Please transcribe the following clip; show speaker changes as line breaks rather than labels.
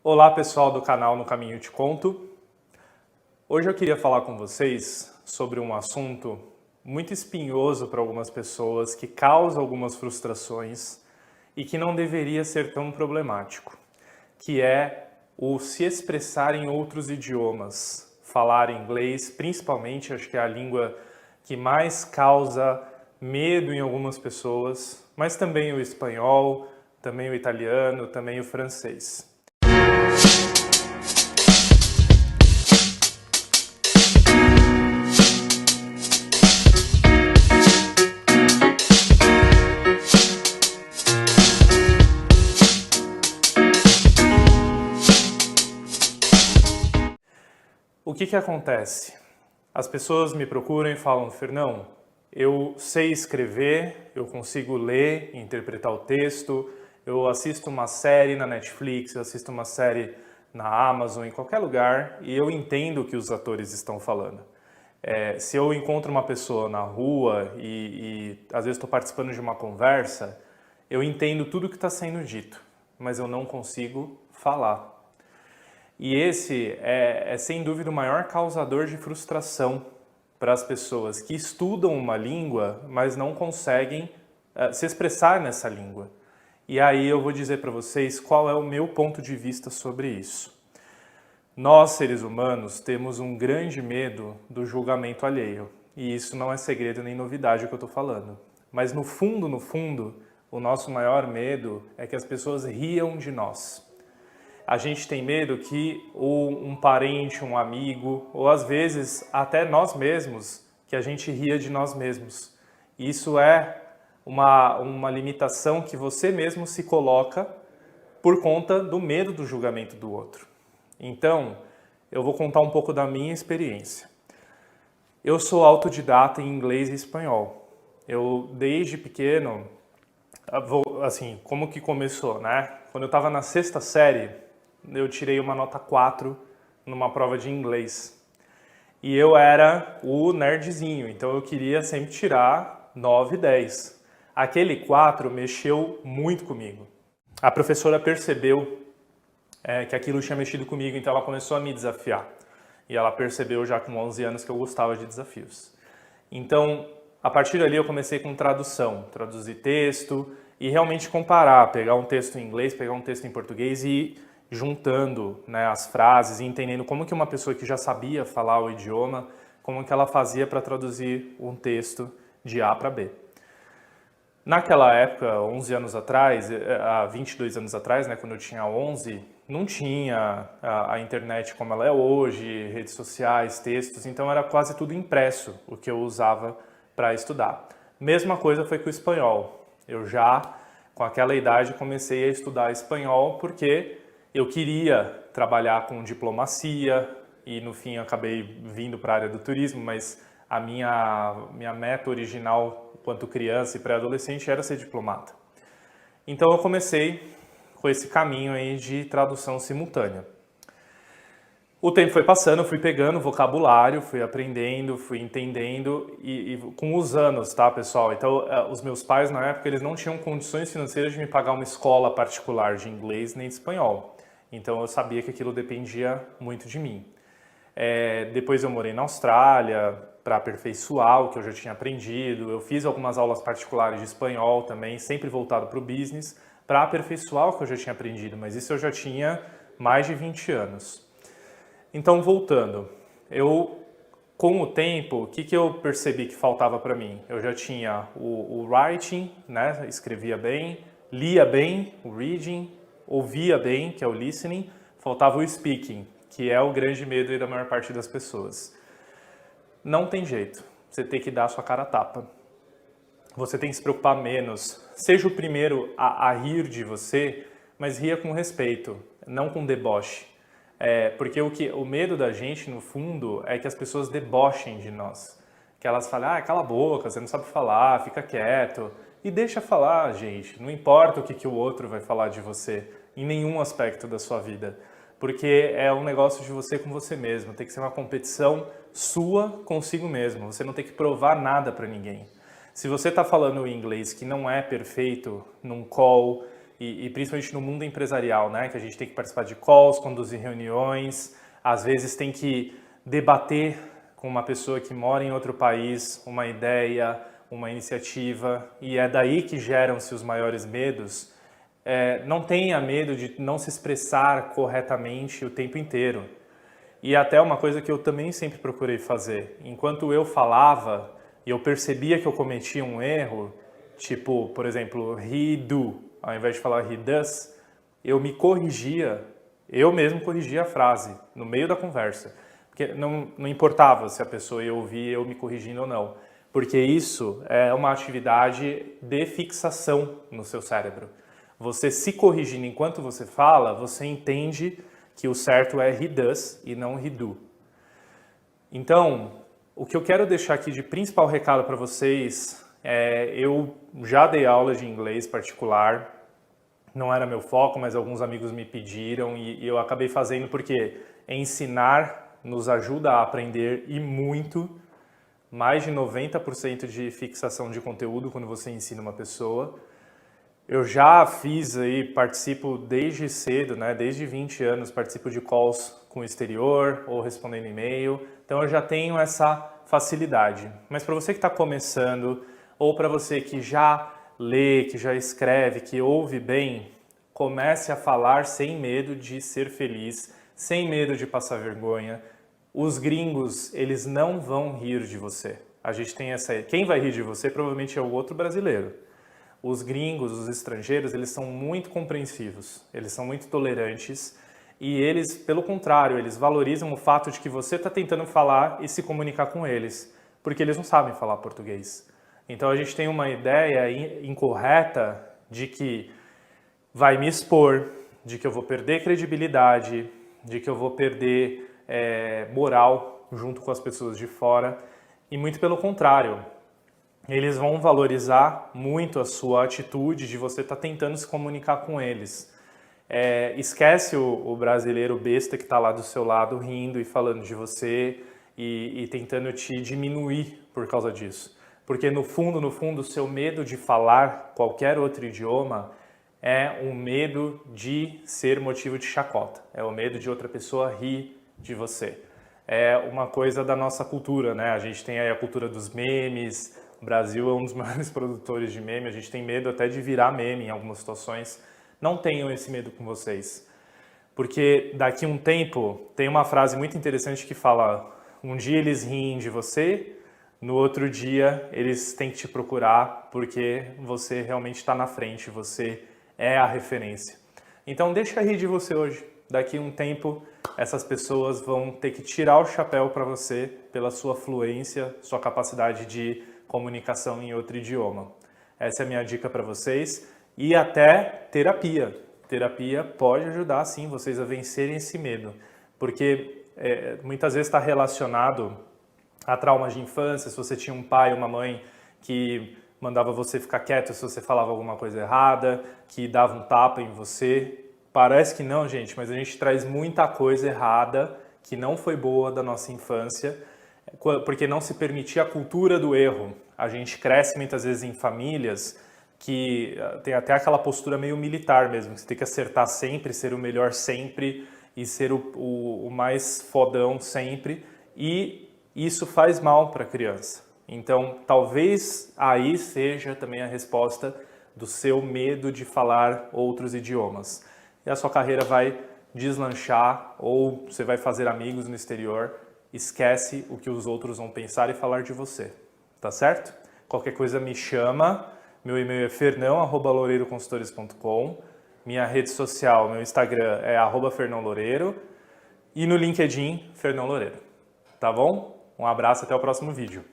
Olá pessoal do canal No Caminho Te Conto. Hoje eu queria falar com vocês sobre um assunto muito espinhoso para algumas pessoas, que causa algumas frustrações e que não deveria ser tão problemático, que é o se expressar em outros idiomas, falar inglês, principalmente, acho que é a língua que mais causa medo em algumas pessoas, mas também o espanhol, também o italiano, também o francês. O que acontece? As pessoas me procuram e falam: Fernão, eu sei escrever, eu consigo ler e interpretar o texto, eu assisto uma série na Netflix, eu assisto uma série na Amazon, em qualquer lugar, e eu entendo o que os atores estão falando. Se eu encontro uma pessoa na rua e às vezes estou participando de uma conversa, eu entendo tudo o que está sendo dito, mas eu não consigo falar. E esse é sem dúvida o maior causador de frustração para as pessoas que estudam uma língua, mas não conseguem se expressar nessa língua. E aí eu vou dizer para vocês qual é o meu ponto de vista sobre isso. Nós, seres humanos, temos um grande medo do julgamento alheio. E isso não é segredo nem novidade o que eu estou falando. Mas no fundo, o nosso maior medo é que as pessoas riam de nós. A gente tem medo que um parente, um amigo, ou às vezes até nós mesmos, que a gente ria de nós mesmos. Isso é uma limitação que você mesmo se coloca por conta do medo do julgamento do outro. Então, eu vou contar um pouco da minha experiência. Eu sou autodidata em inglês e espanhol. Eu, desde pequeno, assim, como que começou, né? Quando eu estava na 6ª série, eu tirei uma nota 4 numa prova de inglês. E eu era o nerdzinho, então eu queria sempre tirar 9 e 10. Aquele 4 mexeu muito comigo. A professora percebeu que aquilo tinha mexido comigo, então ela começou a me desafiar. E ela percebeu já com 11 anos que eu gostava de desafios. Então, a partir dali eu comecei com tradução, traduzir texto e realmente comparar, pegar um texto em inglês, pegar um texto em português e ir juntando, né, as frases e entendendo como que uma pessoa que já sabia falar o idioma, como que ela fazia para traduzir um texto de A para B. Naquela época, 11 anos atrás, há 22 anos atrás, né, quando eu tinha 11, não tinha a internet como ela é hoje, redes sociais, textos, então era quase tudo impresso o que eu usava para estudar. Mesma coisa foi com o espanhol. Eu já, com aquela idade, comecei a estudar espanhol porque eu queria trabalhar com diplomacia e no fim acabei vindo para a área do turismo, mas a minha meta original enquanto criança e pré-adolescente era ser diplomata. Então eu comecei com esse caminho aí de tradução simultânea. O tempo foi passando, eu fui pegando vocabulário, fui aprendendo, fui entendendo e com os anos, tá, pessoal? Então, os meus pais, na época, eles não tinham condições financeiras de me pagar uma escola particular de inglês nem de espanhol. Então, eu sabia que aquilo dependia muito de mim. Depois eu morei na Austrália para aperfeiçoar o que eu já tinha aprendido. Eu fiz algumas aulas particulares de espanhol também, sempre voltado para o business, para aperfeiçoar o que eu já tinha aprendido, mas isso eu já tinha mais de 20 anos. Então, voltando, com o tempo, o que eu percebi que faltava para mim? Eu já tinha o writing, né? Escrevia bem, lia bem, o reading, ouvia bem, que é o listening, faltava o speaking, que é o grande medo da maior parte das pessoas. Não tem jeito, você tem que dar a sua cara a tapa. Você tem que se preocupar menos. Seja o primeiro a rir de você, mas ria com respeito, não com deboche. Porque o medo da gente, no fundo, é que as pessoas debochem de nós. Que elas falem, cala a boca, você não sabe falar, fica quieto. E deixa falar, gente. Não importa o que o outro vai falar de você, em nenhum aspecto da sua vida. Porque é um negócio de você com você mesmo. Tem que ser uma competição sua consigo mesmo. Você não tem que provar nada para ninguém. Se você está falando o inglês que não é perfeito num call, e principalmente no mundo empresarial, né? Que a gente tem que participar de calls, conduzir reuniões, às vezes tem que debater com uma pessoa que mora em outro país uma ideia, uma iniciativa, e é daí que geram-se os maiores medos. Não tenha medo de não se expressar corretamente o tempo inteiro. E até uma coisa que eu também sempre procurei fazer. Enquanto eu falava e eu percebia que eu cometia um erro, tipo, por exemplo, he do, ao invés de falar he does, eu me corrigia, eu mesmo corrigia a frase no meio da conversa. Porque não importava se a pessoa ia ouvir eu me corrigindo ou não. Porque isso é uma atividade de fixação no seu cérebro. Você se corrigindo enquanto você fala, você entende que o certo é he does e não he do. Então, o que eu quero deixar aqui de principal recado para vocês eu já dei aula de inglês particular, não era meu foco, mas alguns amigos me pediram e eu acabei fazendo porque ensinar nos ajuda a aprender e muito, mais de 90% de fixação de conteúdo quando você ensina uma pessoa. Eu já fiz aí, participo desde cedo, né? Desde 20 anos, participo de calls com o exterior ou respondendo e-mail. Então eu já tenho essa facilidade. Mas para você que está começando ou para você que já lê, que já escreve, que ouve bem, comece a falar sem medo de ser feliz, sem medo de passar vergonha. Os gringos, eles não vão rir de você. A gente tem essa... Quem vai rir de você provavelmente é o outro brasileiro. Os gringos, os estrangeiros, eles são muito compreensivos, eles são muito tolerantes e eles, pelo contrário, eles valorizam o fato de que você está tentando falar e se comunicar com eles, porque eles não sabem falar português. Então a gente tem uma ideia incorreta de que vai me expor, de que eu vou perder credibilidade, de que eu vou perder moral junto com as pessoas de fora e muito pelo contrário. Eles vão valorizar muito a sua atitude de você estar tentando se comunicar com eles. Esquece o brasileiro besta que está lá do seu lado rindo e falando de você e tentando te diminuir por causa disso. Porque no fundo, o seu medo de falar qualquer outro idioma é um medo de ser motivo de chacota. É o medo de outra pessoa rir de você. É uma coisa da nossa cultura, né? A gente tem aí a cultura dos memes. O Brasil é um dos maiores produtores de meme, a gente tem medo até de virar meme em algumas situações. Não tenham esse medo com vocês, porque daqui a um tempo tem uma frase muito interessante que fala: um dia eles riem de você, no outro dia eles têm que te procurar porque você realmente está na frente, você é a referência. Então deixa rir de você hoje. Daqui a um tempo essas pessoas vão ter que tirar o chapéu para você pela sua fluência, sua capacidade de comunicação em outro idioma. Essa é a minha dica para vocês. E até terapia. Terapia pode ajudar, sim, vocês a vencerem esse medo. Porque muitas vezes está relacionado a traumas de infância. Se você tinha um pai ou uma mãe que mandava você ficar quieto se você falava alguma coisa errada, que dava um tapa em você. Parece que não, gente, mas a gente traz muita coisa errada que não foi boa da nossa infância, porque não se permitia a cultura do erro. A gente cresce muitas vezes em famílias que tem até aquela postura meio militar mesmo, que você tem que acertar sempre, ser o melhor sempre e ser o mais fodão sempre, e isso faz mal para a criança. Então, talvez aí seja também a resposta do seu medo de falar outros idiomas. E a sua carreira vai deslanchar ou você vai fazer amigos no exterior. Esquece o que os outros vão pensar e falar de você, tá certo? Qualquer coisa me chama, meu e-mail é fernão@loureiroconsultores.com, minha rede social, meu Instagram é @fernãoloureiro e no LinkedIn, Fernão Loureiro, tá bom? Um abraço, até o próximo vídeo.